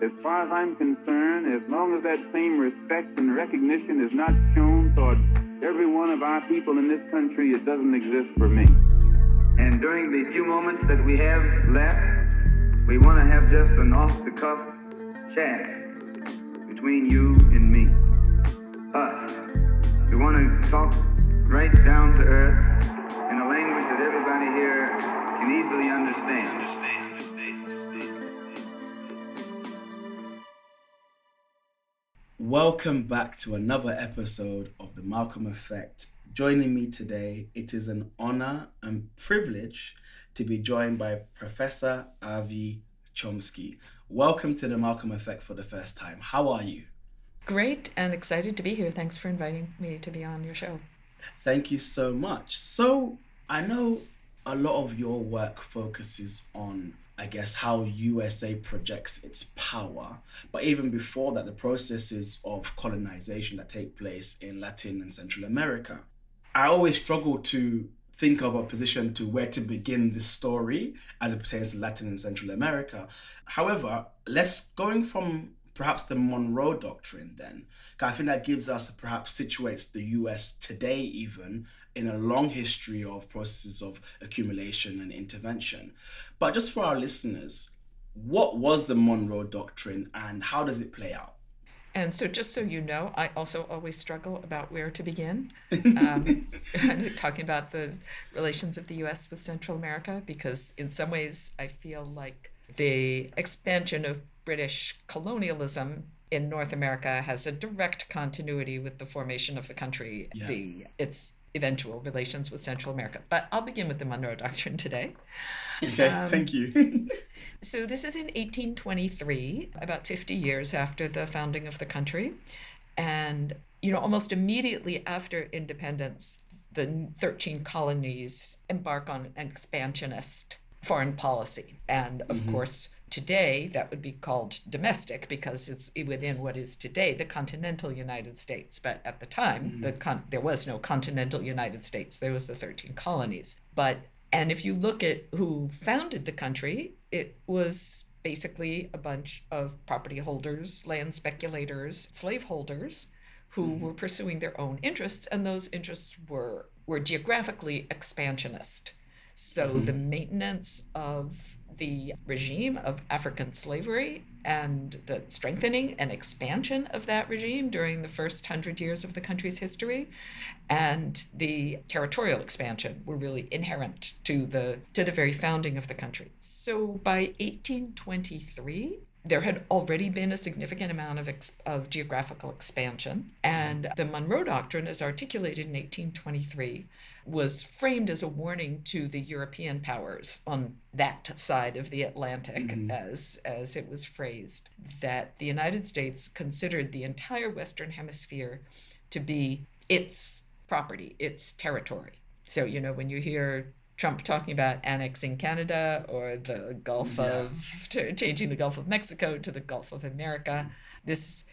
As far as I'm concerned, as long as that same respect and recognition is not shown toward every one of our people in this country, it doesn't exist for me. And during the few moments that we have left, we want to have just an off-the-cuff chat between you and me. Us. We want to talk right down to earth in a language that everybody here can easily understand. Welcome back to another episode of The Malcolm Effect. Joining me today, it is an honor and privilege to be joined by Professor Aviva Chomsky. Welcome to The Malcolm Effect for the first time. How are you? Great and excited to be here. Thanks for inviting me to be on your show. Thank you so much. So I know a lot of your work focuses on, I guess, how USA projects its power. But even before that, the processes of colonization that take place in Latin and Central America. I always struggle to think of a position to where to begin this story as it pertains to Latin and Central America. However, going from perhaps the Monroe Doctrine then, I think that gives us, perhaps situates the US today even in a long history of processes of accumulation and intervention. But just for our listeners, what was the Monroe Doctrine and how does it play out? And so just so you know, I also always struggle about where to begin talking about the relations of the US with Central America, because in some ways I feel like the expansion of British colonialism in North America has a direct continuity with the formation of the country, its eventual relations with Central America. But I'll begin with the Monroe Doctrine today. Okay, thank you. So this is in 1823, about 50 years after the founding of the country. And, almost immediately after independence, the 13 colonies embark on an expansionist foreign policy. And of course, today, that would be called domestic because it's within what is today the continental United States. But at the time, there was no continental United States. There was the 13 colonies. And if you look at who founded the country, it was basically a bunch of property holders, land speculators, slaveholders who were pursuing their own interests. And those interests were geographically expansionist. So the maintenance of the regime of African slavery and the strengthening and expansion of that regime during the first 100 years of the country's history and the territorial expansion were really inherent to the very founding of the country. So by 1823, there had already been a significant amount of geographical expansion, and the Monroe Doctrine, as articulated in 1823, was framed as a warning to the European powers on that side of the Atlantic, as it was phrased, that the United States considered the entire Western Hemisphere to be its property, its territory. So, when you hear Trump talking about annexing Canada or the Gulf of changing the Gulf of Mexico to the Gulf of America, this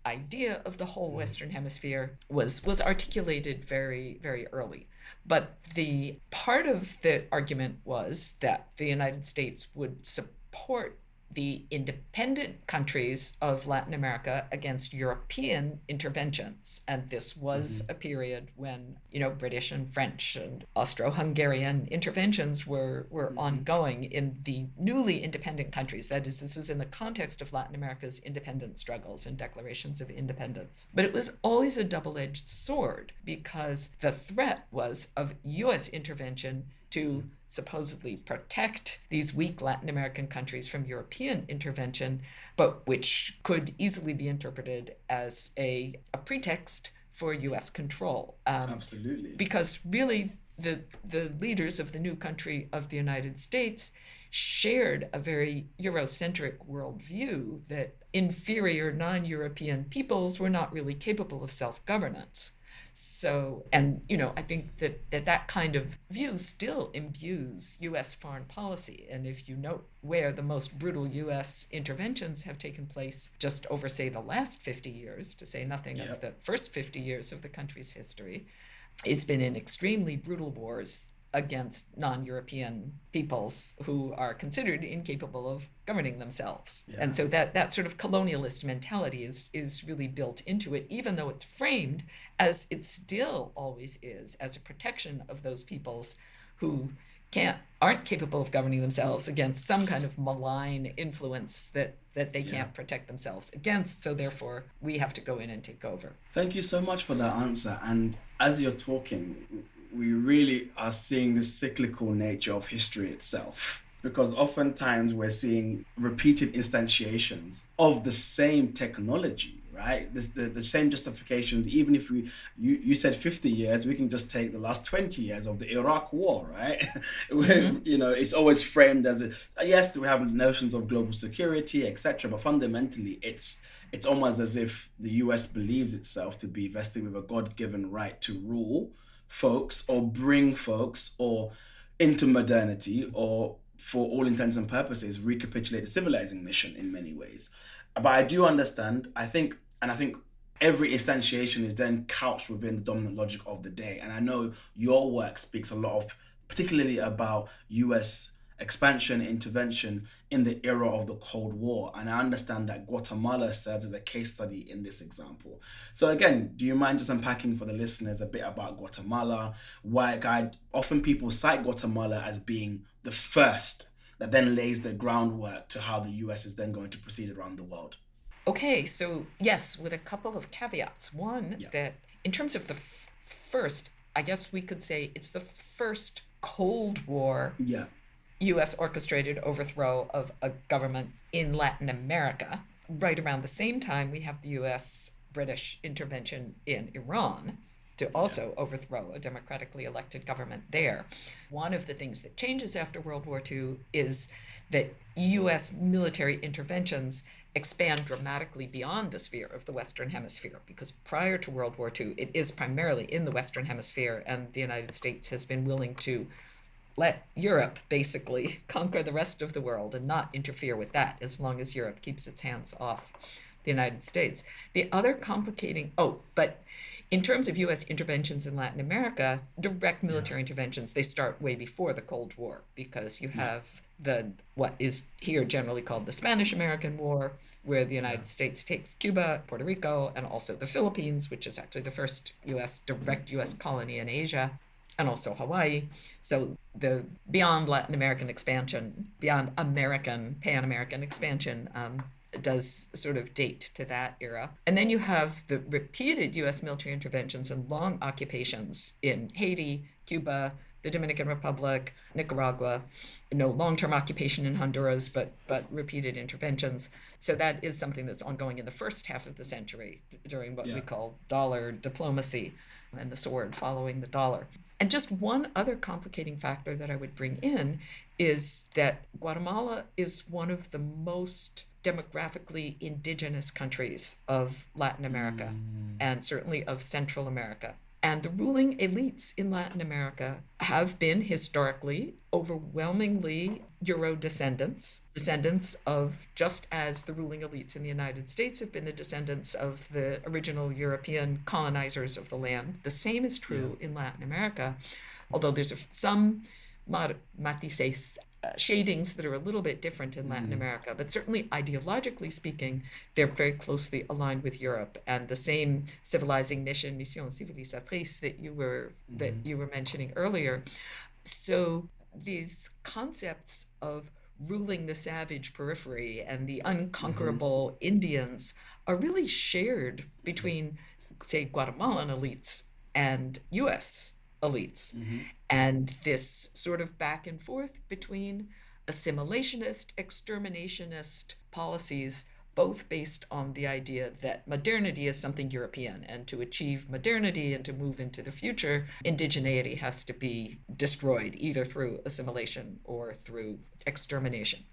idea of the whole Western Hemisphere was articulated very, very early. But the part of the argument was that the United States would support the independent countries of Latin America against European interventions. And this was a period when, British and French and Austro-Hungarian interventions were ongoing in the newly independent countries. That is, this was in the context of Latin America's independence struggles and declarations of independence. But it was always a double-edged sword because the threat was of U.S. intervention to supposedly protect these weak Latin American countries from European intervention, but which could easily be interpreted as a pretext for U.S. control. Absolutely. Because really the leaders of the new country of the United States shared a very Eurocentric worldview that inferior non-European peoples were not really capable of self-governance. So, and, I think that kind of view still imbues U.S. foreign policy. And if you note where the most brutal U.S. interventions have taken place just over, say, the last 50 years, to say nothing of the first 50 years of the country's history, it's been in extremely brutal wars against non-European peoples who are considered incapable of governing themselves. Yeah. And so that sort of colonialist mentality is really built into it, even though it's framed as it still always is, as a protection of those peoples who aren't capable of governing themselves against some kind of malign influence that they can't protect themselves against. So therefore, we have to go in and take over. Thank you so much for that answer. And as you're talking, we really are seeing the cyclical nature of history itself. Because oftentimes we're seeing repeated instantiations of the same technology, right? The same justifications. Even if you said 50 years, we can just take the last 20 years of the Iraq War, right? Mm-hmm. It's always framed as yes, we have notions of global security, etc. But fundamentally, it's almost as if the US believes itself to be vested with a God-given right to rule folks or bring folks or into modernity, or for all intents and purposes recapitulate the civilizing mission in many ways. But I do understand, I think every instantiation is then couched within the dominant logic of the day. And I know your work speaks a lot of, particularly about US expansion, intervention in the era of the Cold War. And I understand that Guatemala serves as a case study in this example. So again, do you mind just unpacking for the listeners a bit about Guatemala? Why often people cite Guatemala as being the first that then lays the groundwork to how the US is then going to proceed around the world. Okay, so yes, with a couple of caveats. One, that in terms of the first, I guess we could say it's the first Cold War U.S. orchestrated overthrow of a government in Latin America. Right around the same time, we have the U.S.-British intervention in Iran to also overthrow a democratically elected government there. One of the things that changes after World War II is that U.S. military interventions expand dramatically beyond the sphere of the Western Hemisphere, because prior to World War II, it is primarily in the Western Hemisphere, and the United States has been willing to let Europe basically conquer the rest of the world and not interfere with that, as long as Europe keeps its hands off the United States. The other complicating, but in terms of U.S. interventions in Latin America, direct military interventions, they start way before the Cold War, because you have what is here generally called the Spanish-American War, where the United States takes Cuba, Puerto Rico, and also the Philippines, which is actually the first direct U.S. colony in Asia, and also Hawaii. So the beyond Latin American expansion, beyond Pan-American expansion, does sort of date to that era. And then you have the repeated U.S. military interventions and long occupations in Haiti, Cuba, the Dominican Republic, Nicaragua, no long-term occupation in Honduras, but repeated interventions. So that is something that's ongoing in the first half of the century during what we call dollar diplomacy, and the sword following the dollar. And just one other complicating factor that I would bring in is that Guatemala is one of the most demographically indigenous countries of Latin America, and certainly of Central America. And the ruling elites in Latin America have been historically overwhelmingly Euro descendants of, just as the ruling elites in the United States have been the descendants of the original European colonizers of the land. The same is true in Latin America, although there's some matices, shadings that are a little bit different in Latin America, but certainly ideologically speaking, they're very closely aligned with Europe, and the same civilizing mission civilisatrice that you were mentioning earlier. So these concepts of ruling the savage periphery and the unconquerable Indians are really shared between, say, Guatemalan elites and U.S. elites. And this sort of back and forth between assimilationist, exterminationist policies, both based on the idea that modernity is something European, and to achieve modernity and to move into the future, indigeneity has to be destroyed, either through assimilation or through extermination.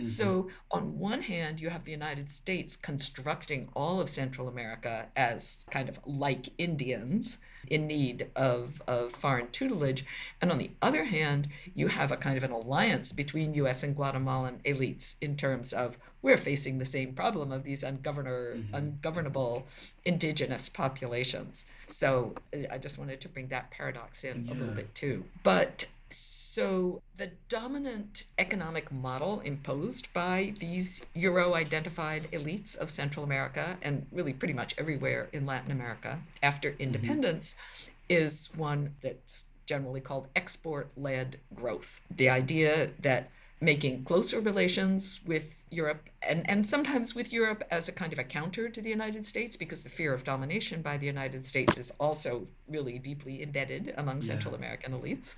So on one hand, you have the United States constructing all of Central America as kind of like Indians in need of foreign tutelage. And on the other hand, you have a kind of an alliance between US and Guatemalan elites in terms of, we're facing the same problem of these ungovernable indigenous populations. So I just wanted to bring that paradox in a little bit too. But So the dominant economic model imposed by these Euro-identified elites of Central America, and really pretty much everywhere in Latin America after independence, is one that's generally called export-led growth. The idea that making closer relations with Europe, and sometimes with Europe as a kind of a counter to the United States, because the fear of domination by the United States is also really deeply embedded among Central American elites.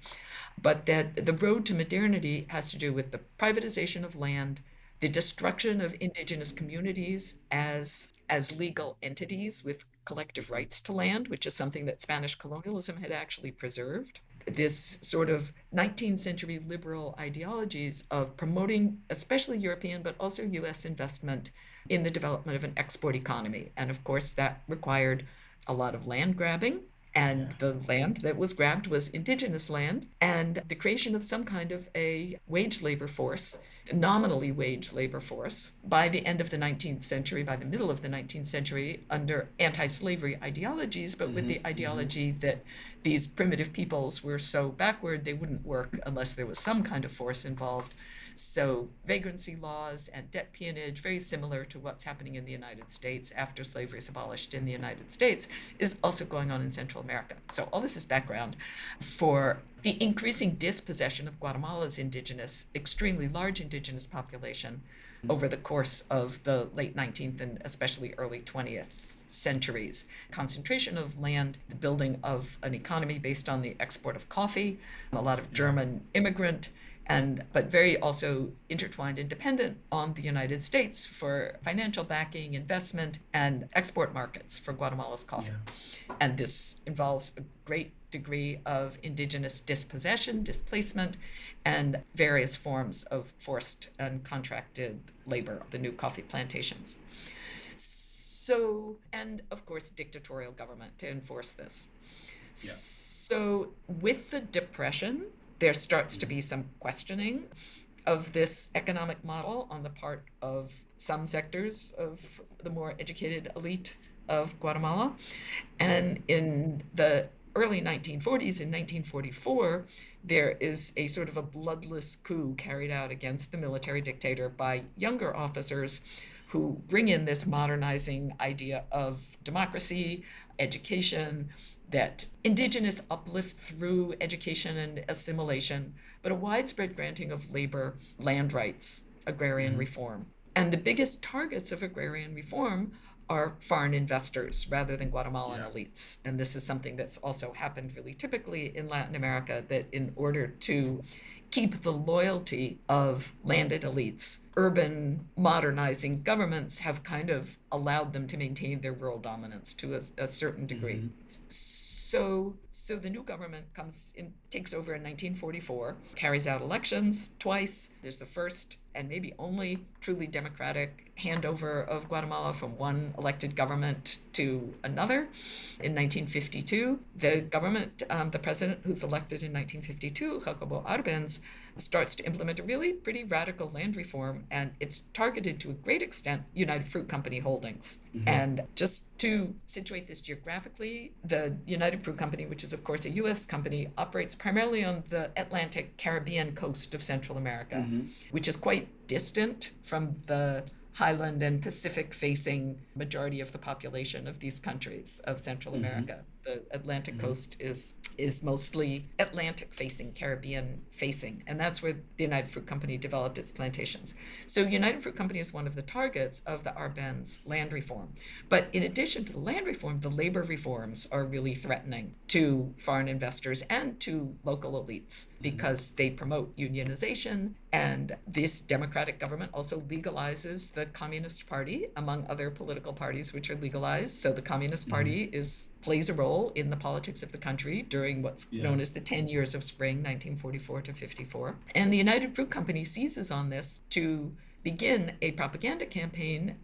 But that the road to modernity has to do with the privatization of land, the destruction of indigenous communities as legal entities with collective rights to land, which is something that Spanish colonialism had actually preserved. This sort of 19th century liberal ideologies of promoting, especially European, but also US investment in the development of an export economy. And of course, that required a lot of land grabbing. And the land that was grabbed was indigenous land, and the creation of some kind of a wage labor force, nominally wage labor force, by the end of the 19th century, by the middle of the 19th century, under anti-slavery ideologies, but with the ideology that these primitive peoples were so backward they wouldn't work unless there was some kind of force involved. So vagrancy laws and debt peonage, very similar to what's happening in the United States after slavery is abolished in the United States, is also going on in Central America. So all this is background for the increasing dispossession of Guatemala's extremely large indigenous population over the course of the late 19th and especially early 20th centuries. Concentration of land, the building of an economy based on the export of coffee, a lot of German immigrant, but very also intertwined and dependent on the United States for financial backing, investment, and export markets for Guatemala's coffee. And this involves a great degree of indigenous dispossession, displacement, and various forms of forced and contracted labor, the new coffee plantations. So, and of course, dictatorial government to enforce this. So with the Depression, there starts to be some questioning of this economic model on the part of some sectors of the more educated elite of Guatemala. And in the early 1940s, in 1944, there is a sort of a bloodless coup carried out against the military dictator by younger officers who bring in this modernizing idea of democracy, education, that indigenous uplift through education and assimilation, but a widespread granting of labor, land rights, agrarian reform. And the biggest targets of agrarian reform are foreign investors rather than Guatemalan elites. And this is something that's also happened really typically in Latin America, that in order to keep the loyalty of landed elites, urban modernizing governments have kind of allowed them to maintain their rural dominance to a certain degree. So the new government takes over in 1944, carries out elections twice. There's the first and maybe only truly democratic handover of Guatemala from one elected government to another. In 1952, the government, the president who's elected in 1952, Jacobo Arbenz, starts to implement a really pretty radical land reform, and it's targeted to a great extent United Fruit Company holdings. And just to situate this geographically, the United Fruit Company, which is of course a U.S. company, operates primarily on the Atlantic Caribbean coast of Central America, which is quite distant from the highland and Pacific-facing majority of the population of these countries of Central America. The Atlantic coast is mostly Atlantic-facing, Caribbean-facing, and that's where the United Fruit Company developed its plantations. So United Fruit Company is one of the targets of the Arbenz land reform. But in addition to the land reform, the labor reforms are really threatening to foreign investors and to local elites because they promote unionization, and this democratic government also legalizes the Communist Party, among other political parties which are legalized. So the Communist Party plays a role in the politics of the country during what's known as the 10 years of spring, 1944 to 54. And the United Fruit Company seizes on this to begin a propaganda campaign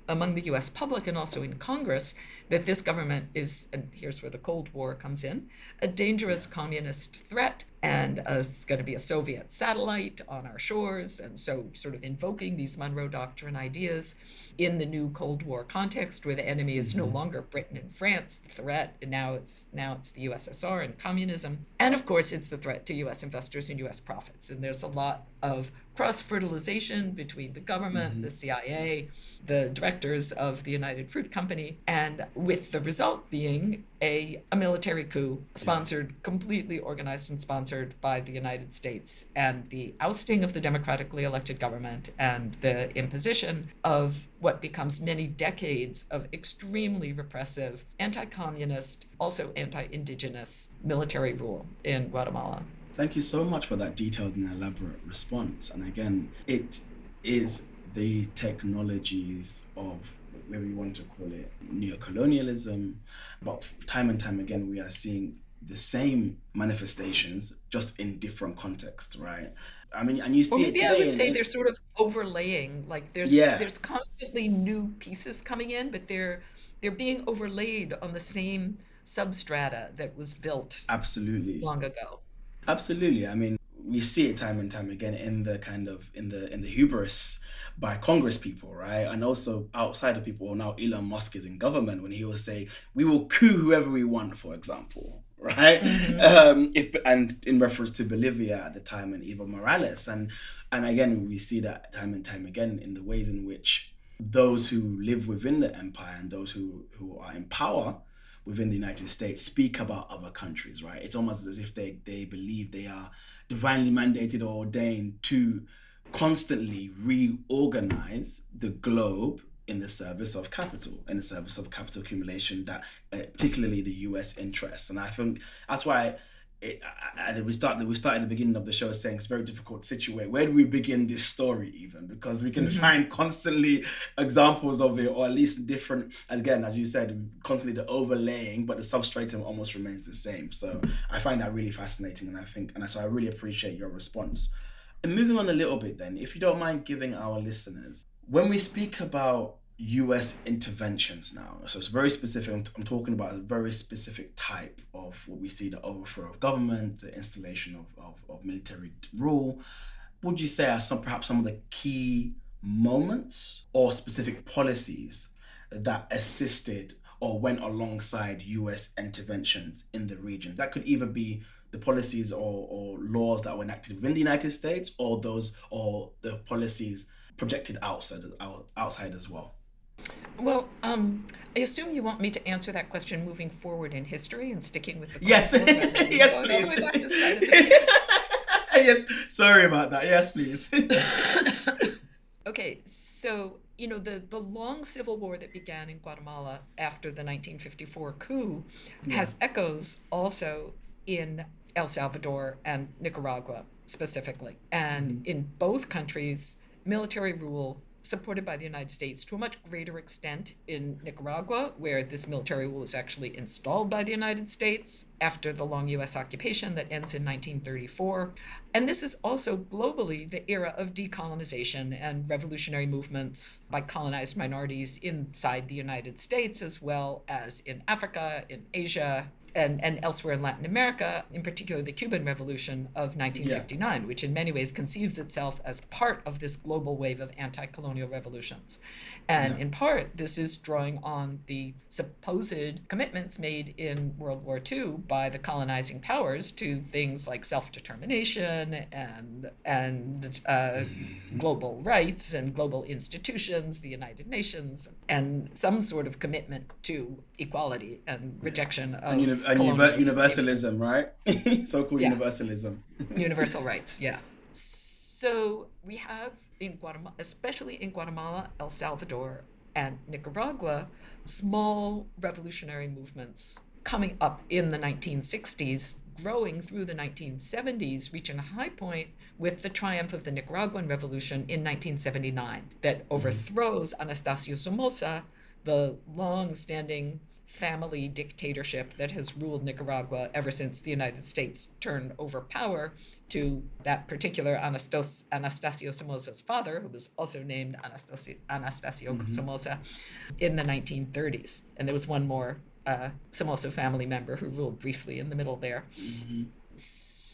among the US public and also in Congress that this government is, and here's where the Cold War comes in, a dangerous communist threat and it's going to be a Soviet satellite on our shores. And so sort of invoking these Monroe Doctrine ideas in the new Cold War context, where the enemy is no longer Britain and France, the threat, and now it's the USSR and communism. And of course, it's the threat to US investors and US profits. And there's a lot of cross-fertilization between the government, the CIA, the directors of the United Fruit Company, and with the result being a military coup sponsored, completely organized and sponsored by the United States, and the ousting of the democratically elected government and the imposition of what becomes many decades of extremely repressive, anti-communist, also anti-indigenous military rule in Guatemala. Thank you so much for that detailed and elaborate response. And again, it is the technologies of, whether you want to call it neocolonialism, but time and time again, we are seeing the same manifestations, just in different contexts, right? I mean, and you see it today. I would say they're sort of overlaying, like there's constantly new pieces coming in, but they're being overlaid on the same substrata that was built absolutely long ago. Absolutely. I mean, we see it time and time again in the kind of in the hubris by Congress people, right? And also outside of people. Now Elon Musk is in government when he will say, "We will coup whoever we want," for example, right? And in reference to Bolivia at the time and Evo Morales, and again we see that time and time again in the ways in which those who live within the empire and those who are in power within the United States speak about other countries, right? It's almost as if they believe they are divinely mandated or ordained to constantly reorganize the globe in the service of capital, in the service of capital accumulation, that particularly the US interests. And I think that's why we started at the beginning of the show saying it's very difficult to situate. Where do we begin this story even? Because we can find constantly examples of it, or at least different, again, as you said, constantly the overlaying, but the substratum almost remains the same. So I find that really fascinating, and so I really appreciate your response. And moving on a little bit then, if you don't mind giving our listeners, when we speak about US interventions now, so it's very specific. I'm talking about a very specific type of what we see: the overthrow of government, the installation of military rule. Would you say are perhaps some of the key moments or specific policies that assisted or went alongside US interventions in the region? That could either be the policies or laws that were enacted within the United States, or the policies projected outside as well. Well, I assume you want me to answer that question moving forward in history and sticking with the yes, yes, all please. the way back to start of the yes, sorry about that. Yes, please. Okay, so the long civil war that began in Guatemala after the 1954 coup has echoes also in El-Salvador and Nicaragua specifically, and in both countries, military rule supported by the United States to a much greater extent in Nicaragua, where this military rule was actually installed by the United States after the long US occupation that ends in 1934. And this is also globally the era of decolonization and revolutionary movements by colonized minorities inside the United States, as well as in Africa, in Asia, and elsewhere in Latin America, in particular the Cuban Revolution of 1959, which in many ways conceives itself as part of this global wave of anti-colonial revolutions. And in part, this is drawing on the supposed commitments made in World War II by the colonizing powers to things like self-determination and global rights and global institutions, the United Nations, and some sort of commitment to equality and rejection of universalism, right? So-called universalism. Universal rights, yeah. So we have in Guatemala, especially in Guatemala, El Salvador, and Nicaragua, small revolutionary movements coming up in the 1960s, growing through the 1970s, reaching a high point with the triumph of the Nicaraguan Revolution in 1979 that overthrows Anastasio Somoza, the long-standing family dictatorship that has ruled Nicaragua ever since the United States turned over power to that particular Anastasio Somoza's father, who was also named Anastasio Somoza, in the 1930s. And there was one more Somoza family member who ruled briefly in the middle there.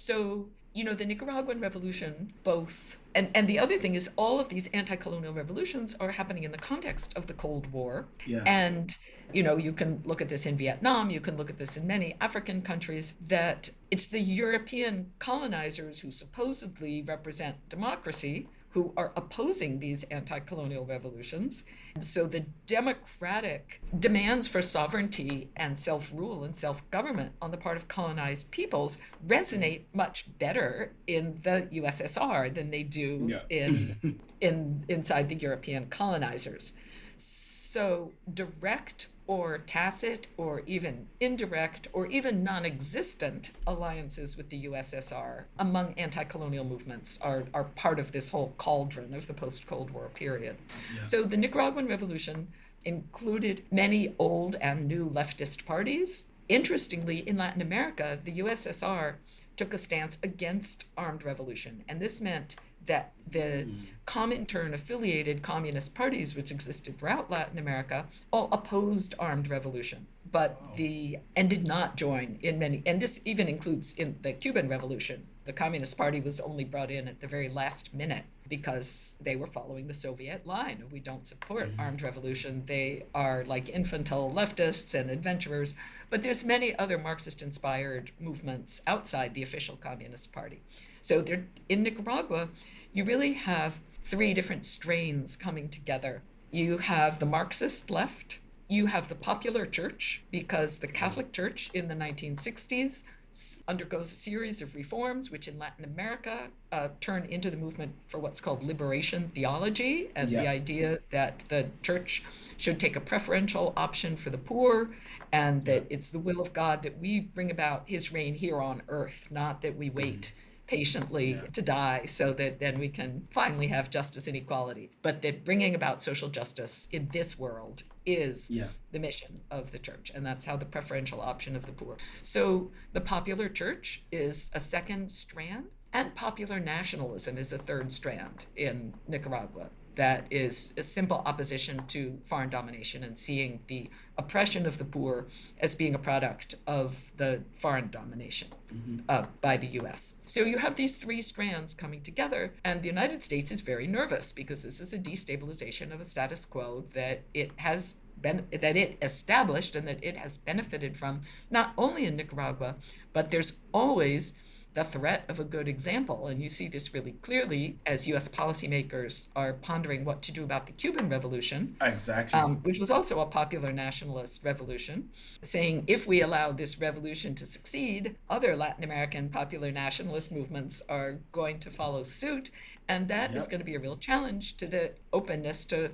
So, the Nicaraguan Revolution, and the other thing is all of these anti-colonial revolutions are happening in the context of the Cold War. Yeah. And, you can look at this in Vietnam, you can look at this in many African countries, that it's the European colonizers who supposedly represent democracy who are opposing these anti-colonial revolutions. So the democratic demands for sovereignty and self-rule and self-government on the part of colonized peoples resonate much better in the USSR than they do inside the European colonizers. So direct or tacit or even indirect or even non-existent alliances with the USSR among anti-colonial movements are part of this whole cauldron of the post-Cold War period. Yeah. So the Nicaraguan Revolution included many old and new leftist parties. Interestingly, in Latin America, the USSR took a stance against armed revolution, and this meant that the Comintern-affiliated communist parties, which existed throughout Latin America, all opposed armed revolution, and did not join in many, and this even includes in the Cuban Revolution. The Communist Party was only brought in at the very last minute because they were following the Soviet line of we don't support armed revolution. They are like infantile leftists and adventurers, but there's many other Marxist-inspired movements outside the official Communist Party. So in Nicaragua, you really have three different strains coming together. You have the Marxist left, you have the popular church, because the Catholic Church in the 1960s undergoes a series of reforms, which in Latin America turn into the movement for what's called liberation theology, and the idea that the church should take a preferential option for the poor, and that it's the will of God that we bring about his reign here on earth, not that we wait patiently to die so that then we can finally have justice and equality, but that bringing about social justice in this world is the mission of the church, and that's how the preferential option of the poor. So the popular church is a second strand, and popular nationalism is a third strand in Nicaragua. That is a simple opposition to foreign domination and seeing the oppression of the poor as being a product of the foreign domination by the US. So you have these three strands coming together, and the United States is very nervous because this is a destabilization of a status quo that it established and that it has benefited from, not only in Nicaragua, but there's always the threat of a good example. And you see this really clearly as US policymakers are pondering what to do about the Cuban Revolution. Exactly. Which was also a popular nationalist revolution, saying if we allow this revolution to succeed, other Latin American popular nationalist movements are going to follow suit. And that is going to be a real challenge to the openness to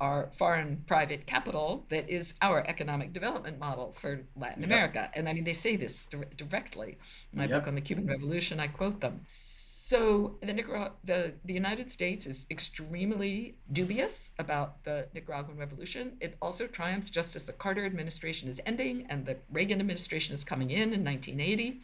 our foreign private capital that is our economic development model for Latin America. And I mean, they say this directly. In my book on the Cuban Revolution, I quote them. So the United States is extremely dubious about the Nicaraguan Revolution. It also triumphs just as the Carter administration is ending and the Reagan administration is coming in 1980.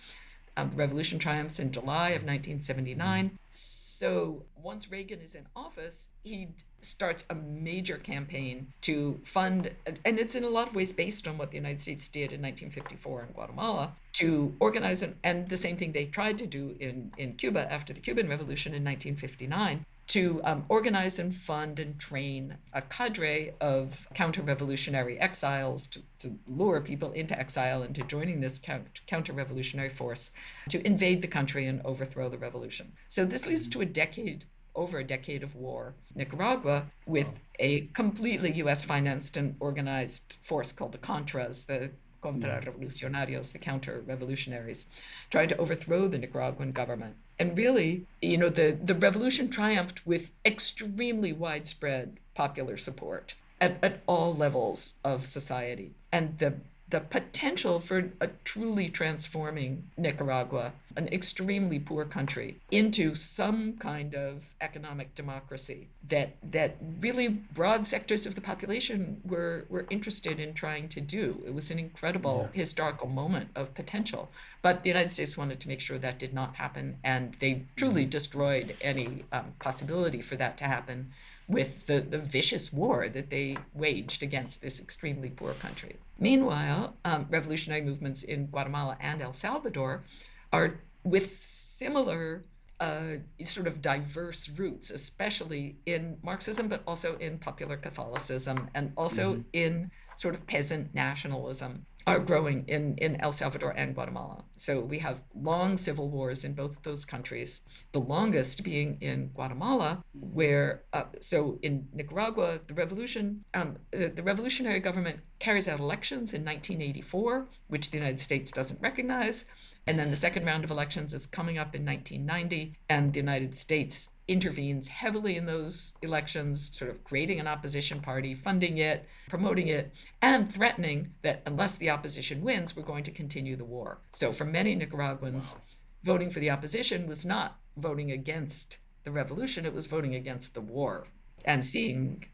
The revolution triumphs in July of 1979. So once Reagan is in office, he starts a major campaign to fund, and it's in a lot of ways based on what the United States did in 1954 in Guatemala, to organize, and the same thing they tried to do in Cuba after the Cuban Revolution in 1959, to organize and fund and train a cadre of counter-revolutionary exiles to lure people into exile into joining this counter-revolutionary force to invade the country and overthrow the revolution. So this leads to over a decade of war. Nicaragua, with a completely US-financed and organized force called the Contras, the Contrarrevolucionarios, the counter-revolutionaries, trying to overthrow the Nicaraguan government. And really, the revolution triumphed with extremely widespread popular support at all levels of society. And the potential for a truly transforming Nicaragua, an extremely poor country, into some kind of economic democracy that really broad sectors of the population were interested in trying to do. It was an incredible historical moment of potential. But the United States wanted to make sure that did not happen, and they truly destroyed any possibility for that to happen with the vicious war that they waged against this extremely poor country. Meanwhile, revolutionary movements in Guatemala and El Salvador are with similar sort of diverse roots, especially in Marxism, but also in popular Catholicism, and also in sort of peasant nationalism, are growing in El Salvador and Guatemala. So we have long civil wars in both of those countries, the longest being in Guatemala, where, so in Nicaragua, the revolutionary government carries out elections in 1984, which the United States doesn't recognize. And then the second round of elections is coming up in 1990, and the United States intervenes heavily in those elections, sort of creating an opposition party, funding it, promoting it, and threatening that unless the opposition wins, we're going to continue the war. So for many Nicaraguans, voting for the opposition was not voting against the revolution, it was voting against the war, and seeing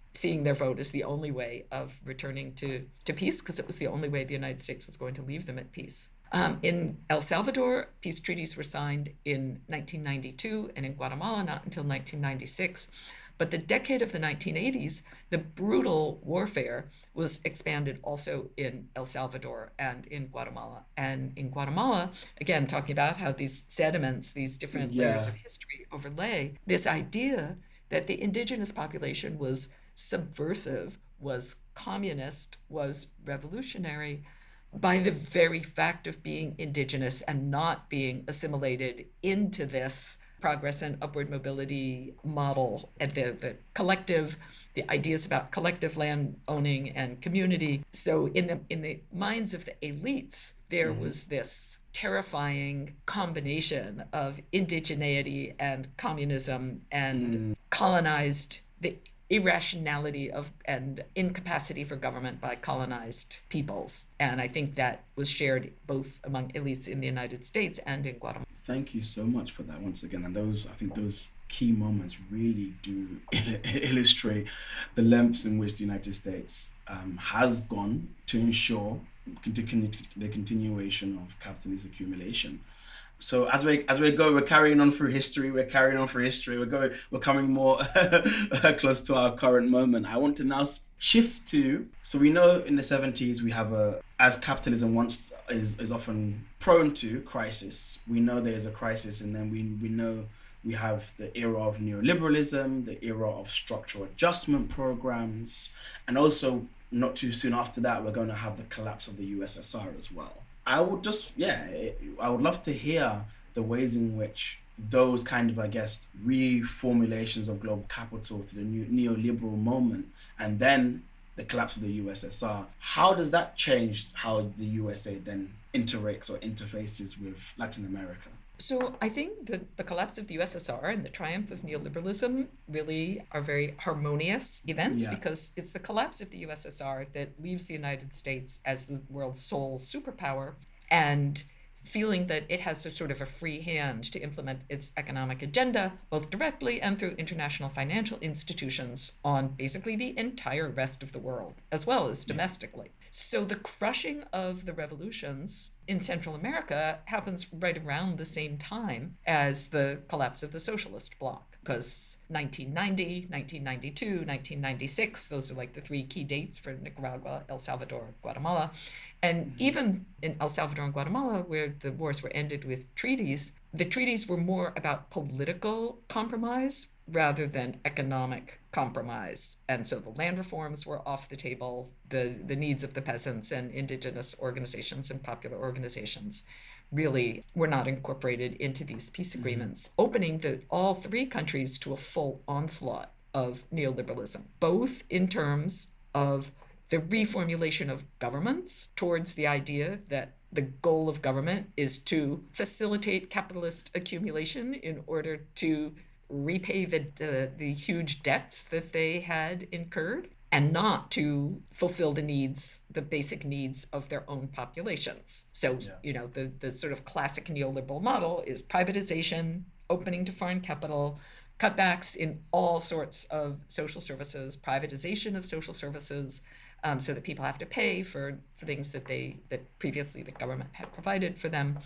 their vote as the only way of returning to peace, because it was the only way the United States was going to leave them at peace. In El Salvador, peace treaties were signed in 1992, and in Guatemala not until 1996. But the decade of the 1980s, the brutal warfare was expanded also in El Salvador and in Guatemala. And in Guatemala, again, talking about how these sediments, these different layers of history overlay, this idea that the indigenous population was subversive, was communist, was revolutionary, by the very fact of being indigenous and not being assimilated into this progress and upward mobility model, and the collective, the ideas about collective land owning and community. So in the minds of the elites, there was this terrifying combination of indigeneity and communism and colonized, the irrationality of and incapacity for government by colonized peoples. And I think that was shared both among elites in the United States and in Guatemala. Thank you so much for that once again. And I think those key moments really do illustrate the lengths in which the United States has gone to ensure the continuation of capitalist accumulation. So as we go, we're carrying on through history. We're coming more close to our current moment. I want to now shift to, so we know in the 70s we have as capitalism is often prone to crisis. We know there is a crisis, and then we know we have the era of neoliberalism, the era of structural adjustment programs, and also not too soon after that, we're going to have the collapse of the USSR as well. I would love to hear the ways in which those kind of, reformulations of global capital to the new neoliberal moment, and then the collapse of the USSR, how does that change how the USA then interacts or interfaces with Latin America? So I think that the collapse of the USSR and the triumph of neoliberalism really are very harmonious events, because it's the collapse of the USSR that leaves the United States as the world's sole superpower and feeling that it has sort of a free hand to implement its economic agenda, both directly and through international financial institutions, on basically the entire rest of the world, as well as domestically. So the crushing of the revolutions in Central America happens right around the same time as the collapse of the socialist bloc, because 1990, 1992, 1996, those are like the three key dates for Nicaragua, El Salvador, Guatemala. And even in El Salvador and Guatemala, where the wars were ended with treaties, the treaties were more about political compromise rather than economic compromise. And so the land reforms were off the table, the needs of the peasants and indigenous organizations and popular organizations really were not incorporated into these peace agreements, opening all three countries to a full onslaught of neoliberalism, both in terms of the reformulation of governments towards the idea that the goal of government is to facilitate capitalist accumulation in order to repay the huge debts that they had incurred, and not to fulfill the basic needs of their own populations. So, the sort of classic neoliberal model is privatization, opening to foreign capital, cutbacks in all sorts of social services, privatization of social services, so that people have to pay for things that previously the government had provided for them.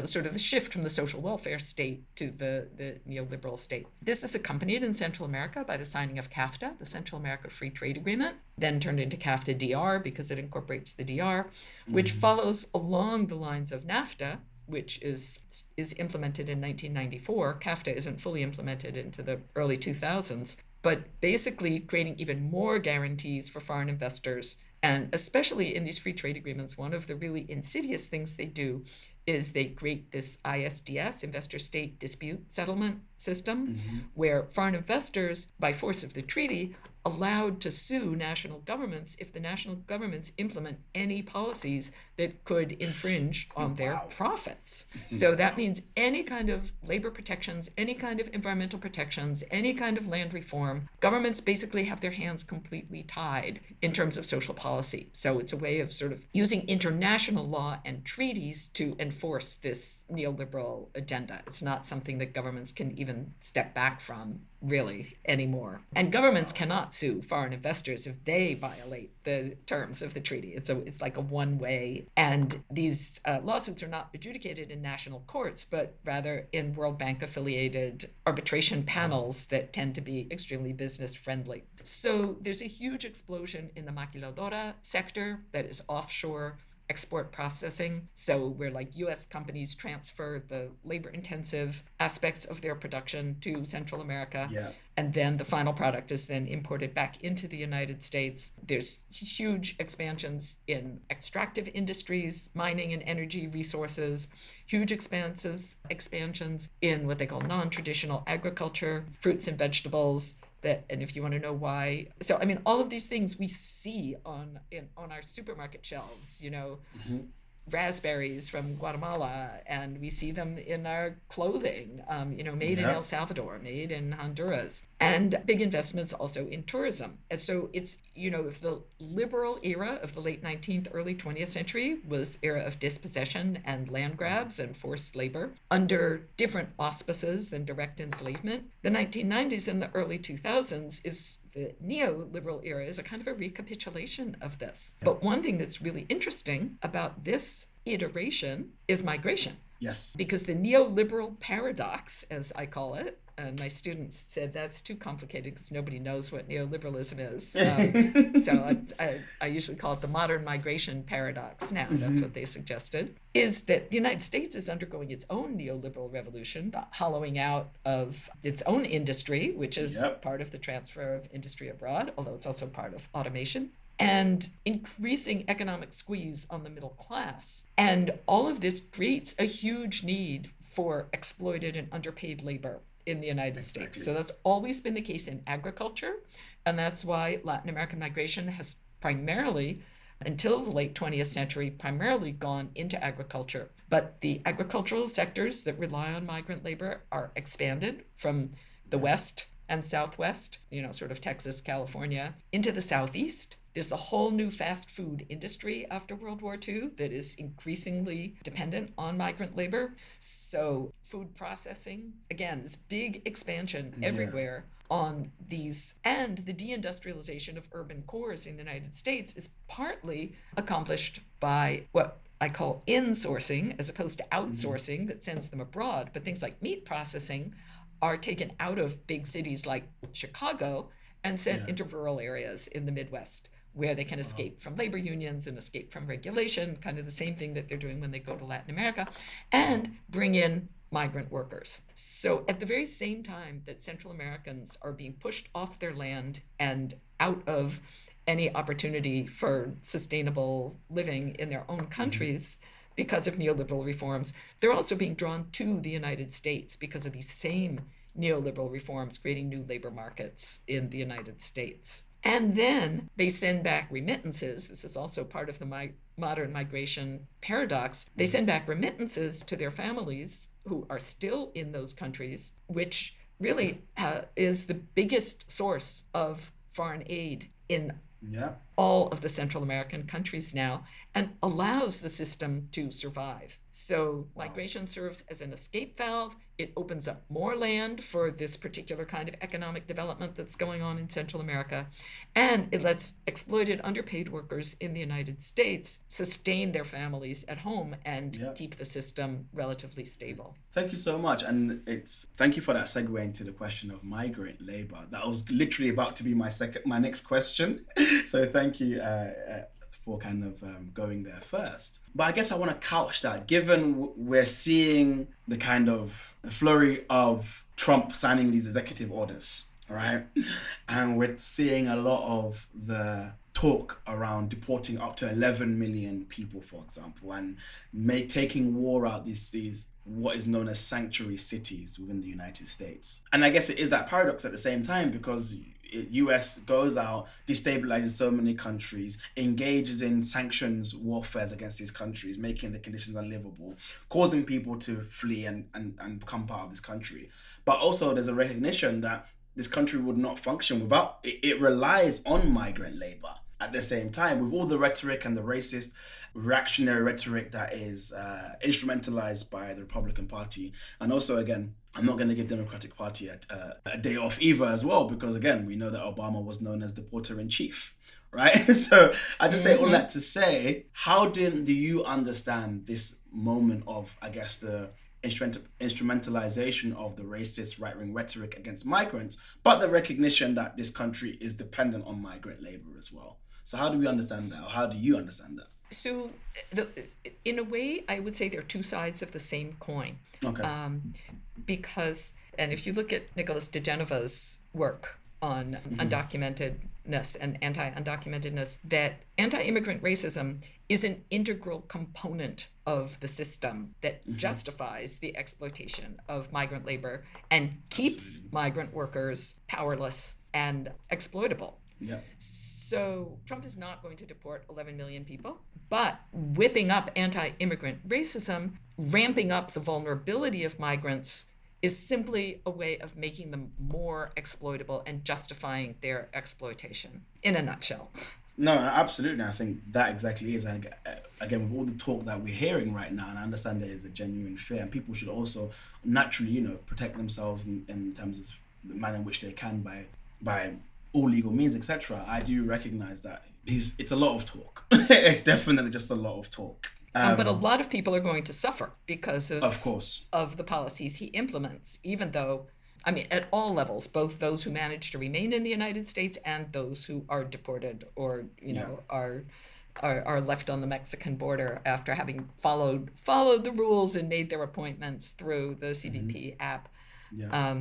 Sort of the shift from the social welfare state to the neoliberal state. This is accompanied in Central America by the signing of CAFTA, the Central America Free Trade Agreement, then turned into CAFTA-DR because it incorporates the DR, which follows along the lines of NAFTA, which is implemented in 1994. CAFTA isn't fully implemented into the early 2000s, but basically creating even more guarantees for foreign investors. And especially in these free trade agreements, one of the really insidious things they do is they create this ISDS, Investor State Dispute Settlement System, where foreign investors, by force of the treaty, allowed to sue national governments if the national governments implement any policies that could infringe on their profits. So that means any kind of labor protections, any kind of environmental protections, any kind of land reform, governments basically have their hands completely tied in terms of social policy. So it's a way of sort of using international law and treaties to enforce this neoliberal agenda. It's not something that governments can even step back from really anymore. And governments cannot sue foreign investors if they violate the terms of the treaty. It's like a one-way. And these lawsuits are not adjudicated in national courts, but rather in World Bank affiliated arbitration panels that tend to be extremely business friendly. So there's a huge explosion in the maquiladora sector, that is offshore export processing. So where like US companies transfer the labor intensive aspects of their production to Central America. And then the final product is then imported back into the United States. There's huge expansions in extractive industries, mining and energy resources, huge expansions in what they call non-traditional agriculture, fruits and vegetables. And if you want to know why, so I mean, all of these things we see on our supermarket shelves, raspberries from Guatemala, and we see them in our clothing, made in El Salvador, made in Honduras, and big investments also in tourism. And so it's, if the liberal era of the late 19th, early 20th century was era of dispossession and land grabs and forced labor under different auspices than direct enslavement, the 1990s and the early 2000s is the neoliberal era is a kind of a recapitulation of this. But one thing that's really interesting about this iteration is migration. Yes. Because the neoliberal paradox, as I call it, and my students said that's too complicated because nobody knows what neoliberalism is. So I usually call it the modern migration paradox now. That's what they suggested. Is that the United States is undergoing its own neoliberal revolution, the hollowing out of its own industry, which is part of the transfer of industry abroad, although it's also part of automation, and increasing economic squeeze on the middle class. And all of this creates a huge need for exploited and underpaid labor in the United States. So that's always been the case in agriculture. And that's why Latin American migration has primarily, until the late 20th century, primarily gone into agriculture. But the agricultural sectors that rely on migrant labor are expanded from the West and Southwest, sort of Texas, California, into the Southeast. There's a whole new fast food industry after World War II that is increasingly dependent on migrant labor. So food processing, again, this big expansion everywhere on these. And the deindustrialization of urban cores in the United States is partly accomplished by what I call insourcing as opposed to outsourcing that sends them abroad. But things like meat processing are taken out of big cities like Chicago and sent into rural areas in the Midwest, where they can escape from labor unions and escape from regulation, kind of the same thing that they're doing when they go to Latin America, and bring in migrant workers. So at the very same time that Central Americans are being pushed off their land and out of any opportunity for sustainable living in their own countries because of neoliberal reforms, they're also being drawn to the United States because of these same neoliberal reforms, creating new labor markets in the United States. And then they send back remittances. This is also part of the modern migration paradox. They send back remittances to their families who are still in those countries, which really is the biggest source of foreign aid in all of the Central American countries now, and allows the system to survive. So migration serves as an escape valve. It opens up more land for this particular kind of economic development that's going on in Central America. And it lets exploited, underpaid workers in the United States sustain their families at home and keep the system relatively stable. Thank you so much. And thank you for that segue into the question of migrant labor. That was literally about to be my next question. So thank you for kind of going there first. But I guess I want to couch that, given we're seeing the kind of flurry of Trump signing these executive orders, all right? And we're seeing a lot of the talk around deporting up to 11 million people, for example, and taking war out these what is known as sanctuary cities within the United States. And I guess it is that paradox at the same time, because US goes out, destabilizes so many countries, engages in sanctions warfare against these countries, making the conditions unlivable, causing people to flee and become part of this country. But also there's a recognition that this country would not function without, it relies on migrant labor. At the same time, with all the rhetoric and the racist reactionary rhetoric that is instrumentalized by the Republican Party. And also, again, I'm not going to give Democratic Party a day off either as well, because again, we know that Obama was known as the porter-in-chief, right? So I just say all that to say, how do you understand this moment of, I guess, the instrumentalization of the racist right-wing rhetoric against migrants, but the recognition that this country is dependent on migrant labor as well? So how do we understand that? Or how do you understand that? So in a way, I would say there are two sides of the same coin. Okay. Because, and if you look at Nicholas DeGeneva's work on undocumentedness and anti-undocumentedness, that anti-immigrant racism is an integral component of the system that justifies the exploitation of migrant labor and keeps migrant workers powerless and exploitable. Yeah. So Trump is not going to deport 11 million people, but whipping up anti-immigrant racism, ramping up the vulnerability of migrants, is simply a way of making them more exploitable and justifying their exploitation, in a nutshell. No, absolutely. I think that exactly is. And again, with all the talk that we're hearing right now, and I understand there is a genuine fear, and people should also naturally, protect themselves in terms of the manner in which they can by all legal means, etc. I do recognize that it's a lot of talk. It's definitely just a lot of talk. But a lot of people are going to suffer because of course, of the policies he implements, even though, I mean, at all levels, both those who manage to remain in the United States and those who are deported or, are left on the Mexican border after having followed the rules and made their appointments through the CBP app. Yeah.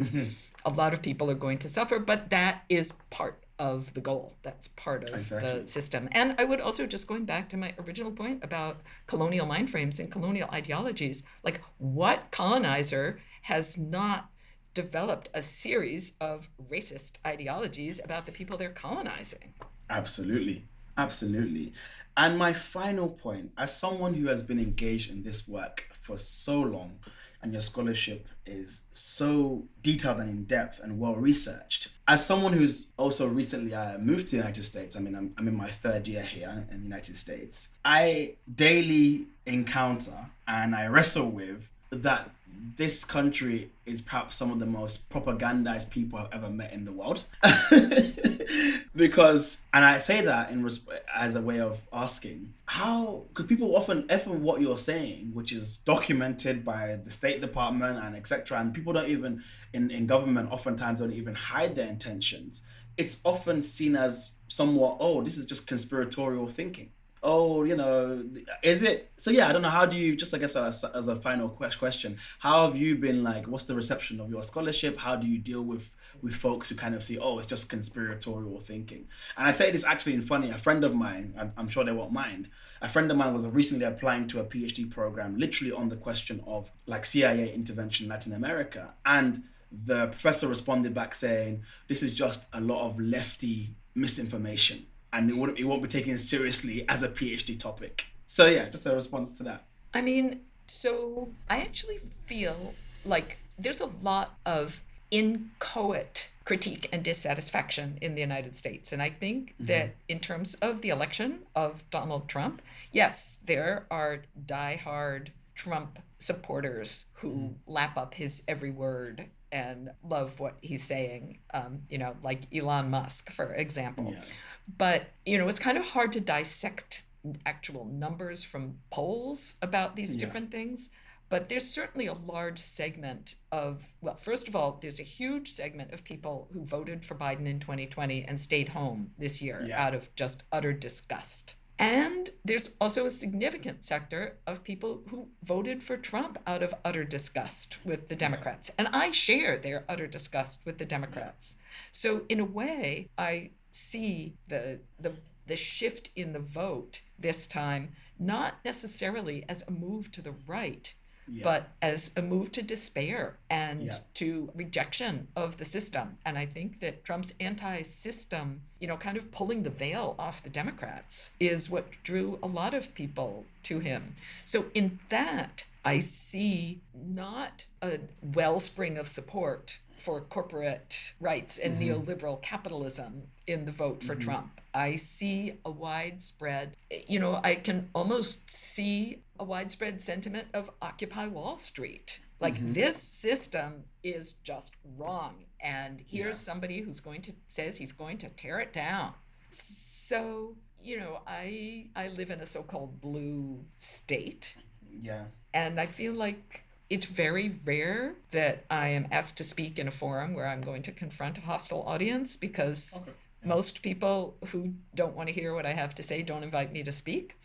A lot of people are going to suffer, but that is part of the goal. That's part of the system. And I would also, just going back to my original point about colonial mind frames and colonial ideologies, like, what colonizer has not developed a series of racist ideologies about the people they're colonizing? Absolutely. And my final point, as someone who has been engaged in this work for so long, and your scholarship is so detailed and in-depth and well-researched. As someone who's also recently moved to the United States, I mean, I'm in my third year here in the United States, I daily encounter and I wrestle with that this country is perhaps some of the most propagandized people I've ever met in the world. Because, and I say that as a way of asking, how, because people often what you're saying, which is documented by the State Department and etc., and people don't even, in government, oftentimes don't even hide their intentions. It's often seen as somewhat, this is just conspiratorial thinking. Is it? So yeah, I don't know. How do you, just I guess as a final question, how have you been, what's the reception of your scholarship? How do you deal with folks who kind of see, it's just conspiratorial thinking? And I say this actually in funny, a friend of mine, I'm sure they won't mind, a friend of mine was recently applying to a PhD program, literally on the question of CIA intervention in Latin America. And the professor responded back saying, this is just a lot of lefty misinformation. And it won't be taken seriously as a PhD topic. So yeah, just a response to that. I mean, so I actually feel like there's a lot of inchoate critique and dissatisfaction in the United States. And I think that in terms of the election of Donald Trump, yes, there are diehard Trump supporters who lap up his every word and love what he's saying, like Elon Musk, for example. Yeah. But, it's kind of hard to dissect actual numbers from polls about these different things. But there's certainly a large segment of, first of all, there's a huge segment of people who voted for Biden in 2020 and stayed home this year out of just utter disgust And there's also a significant sector of people who voted for Trump out of utter disgust with the Democrats. And I share their utter disgust with the Democrats. So in a way, I see the shift in the vote this time, not necessarily as a move to the right, but as a move to despair and to rejection of the system. And I think that Trump's anti-system, kind of pulling the veil off the Democrats is what drew a lot of people to him. So in that, I see not a wellspring of support for corporate rights and neoliberal capitalism in the vote for Trump. I see a widespread, I can almost see a widespread sentiment of Occupy Wall Street. Like this system is just wrong. And here's somebody who's says he's going to tear it down. So, I live in a so-called blue state. Yeah. And I feel like it's very rare that I am asked to speak in a forum where I'm going to confront a hostile audience because most people who don't want to hear what I have to say don't invite me to speak.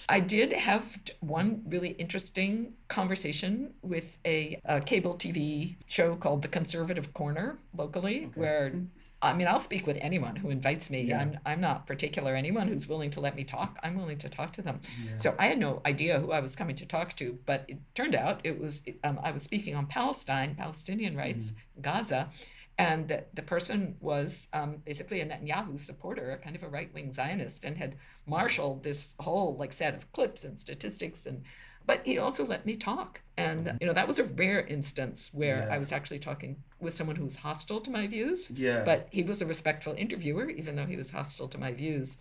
I did have one really interesting conversation with a cable TV show called The Conservative Corner locally, where I'll speak with anyone who invites me. Yeah. I'm not particular. Anyone who's willing to let me talk, I'm willing to talk to them. Yeah. So I had no idea who I was coming to talk to, but it turned out I was speaking on Palestinian rights, Gaza, and the person was basically a Netanyahu supporter, a kind of a right-wing Zionist, and had marshaled this whole set of clips and statistics but he also let me talk. And, that was a rare instance where I was actually talking with someone who was hostile to my views. Yeah. But he was a respectful interviewer, even though he was hostile to my views.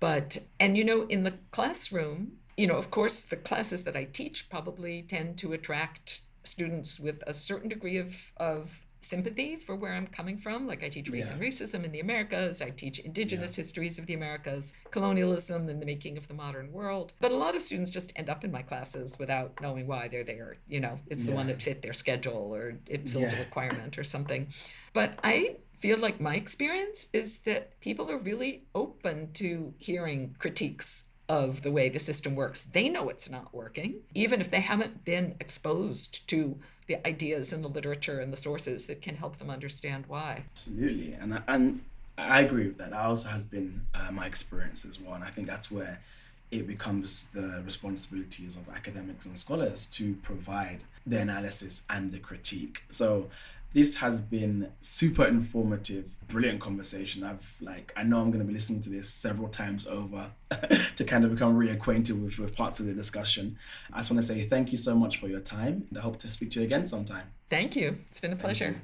In the classroom, of course, the classes that I teach probably tend to attract students with a certain degree of sympathy for where I'm coming from. Like I teach race and racism in the Americas, I teach indigenous histories of the Americas, colonialism and the making of the modern world. But a lot of students just end up in my classes without knowing why they're there. It's the one that fit their schedule or it fills a requirement or something. But I feel like my experience is that people are really open to hearing critiques of the way the system works. They know it's not working, even if they haven't been exposed to the ideas and the literature and the sources that can help them understand why. Absolutely. And I agree with that. That also has been my experience as well. And I think that's where it becomes the responsibilities of academics and scholars to provide the analysis and the critique. So this has been super informative, brilliant conversation. I know I'm going to be listening to this several times over to kind of become reacquainted with parts of the discussion. I just want to say thank you so much for your time. And I hope to speak to you again sometime. Thank you. It's been a pleasure.